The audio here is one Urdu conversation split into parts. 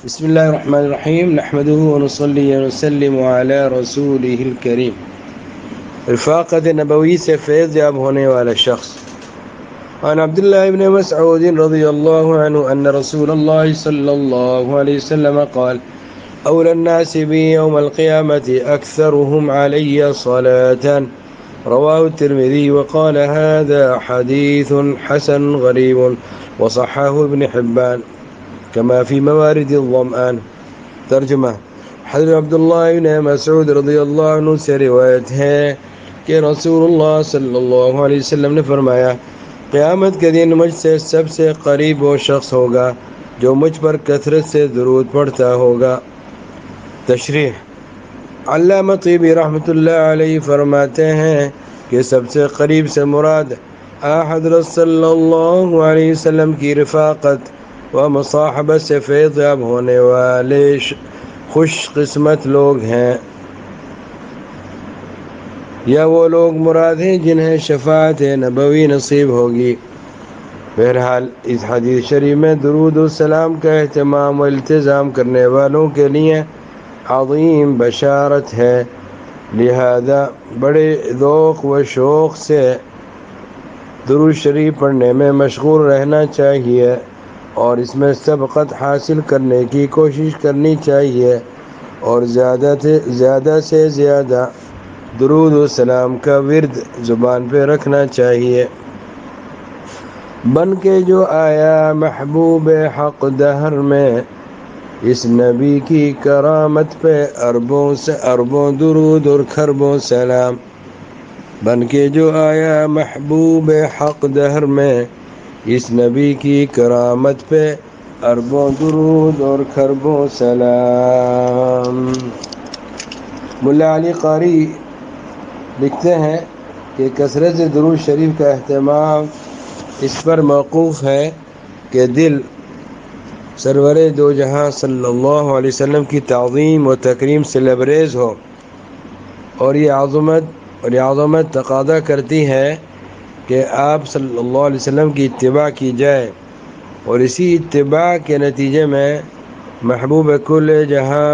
بسم الله الرحمن الرحيم نحمده ونصلي ونسلم على رسوله الكريم. رفاقت نبوی سے فیض یاب ہونے والا شخص. عن عبد الله بن مسعود رضي الله عنه أن رسول الله صلى الله عليه وسلم قال: أولى الناس بي يوم القيامة أكثرهم علي صلاة. رواه الترمذي وقال: هذا حديث حسن غريب وصححه ابن حبان كما في موارد الظمآن. ترجمہ: حضرت عبداللہ بن مسعود رضی اللہ عنہ سے روایت ہے کہ رسول اللہ صلی اللہ علیہ وسلم نے فرمایا: قیامت کے دن مجھ سے سب سے قریب وہ شخص ہوگا جو مجھ پر کثرت سے درود پڑھتا ہوگا. تشریح: علامہ طیبی رحمۃ اللہ علیہ فرماتے ہیں کہ سب سے قریب سے مراد حضرت صلی اللہ علیہ وسلم کی رفاقت و مصاحبت سے فیض یاب ہونے والے خوش قسمت لوگ ہیں، یا وہ لوگ مراد ہیں جنہیں شفاعت نبوی نصیب ہوگی. بہرحال اس حدیث شریف میں درود و سلام کا اہتمام و التزام کرنے والوں کے لیے عظیم بشارت ہے، لہذا بڑے ذوق و شوق سے درود شریف پڑھنے میں مشغول رہنا چاہیے اور اس میں سبقت حاصل کرنے کی کوشش کرنی چاہیے اور زیادہ سے زیادہ درود و سلام کا ورد زبان پہ رکھنا چاہیے. بن کے جو آیا محبوب حق دہر میں، اس نبی کی کرامت پہ اربوں درود اور کھربوں سلام. بن کے جو آیا محبوب حق دہر میں، اس نبی کی کرامت پہ اربوں درود اور کھربوں سلام. ملا علی قاری لکھتے ہیں کہ کثرت درود شریف کا اہتمام اس پر موقوف ہے کہ دل سرور دو جہاں صلی اللہ علیہ وسلم کی تعظیم و تکریم سے لبریز ہو، اور یہ عظمت تقاضا کرتی ہے کہ آپ صلی اللہ علیہ وسلم کی اتباع کی جائے، اور اسی اتباع کے نتیجے میں محبوب کل جہاں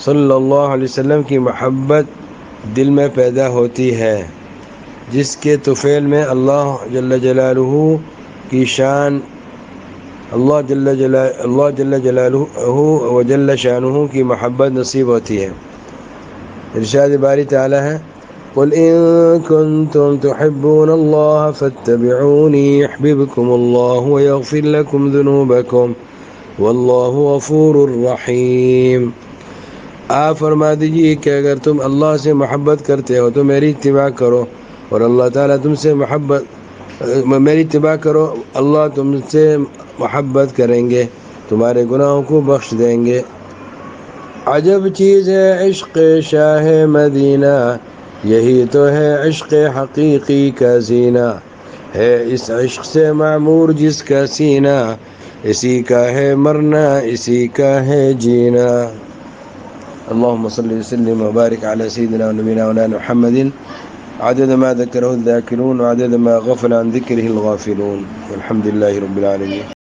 صلی اللہ علیہ وسلم کی محبت دل میں پیدا ہوتی ہے، جس کے طفیل میں اللہ جل جلالہ کی شان، اللہ جل جلالہ و جل شانہ کی محبت نصیب ہوتی ہے. ارشاد باری تعالی ہے: قل إن كنتم تحبون الله فاتبعوني يحببكم الله ويغفر لكم ذنوبكم والله غفور رحيم. آپ فرما دیجیے کہ اگر تم اللہ سے محبت کرتے ہو تو میری اتباع کرو، اور اللہ تعالیٰ تم سے میری اتباع کرو، اللہ تم سے محبت کریں گے، تمہارے گناہوں کو بخش دیں گے. عجب چیز ہے عشق شاہ مدینہ، یہی تو ہے عشق حقیقی کا زینہ. ہے اس عشق سے معمور جس کا سینہ، اسی کا ہے مرنا اسی کا ہے جینا. اللهم صل وسلم وبارك على سيدنا ونبينا مولانا محمد عدد ما ذكره الذاكرون وعدد ما غفل عن ذكره الغافلون، والحمد لله رب العالمين.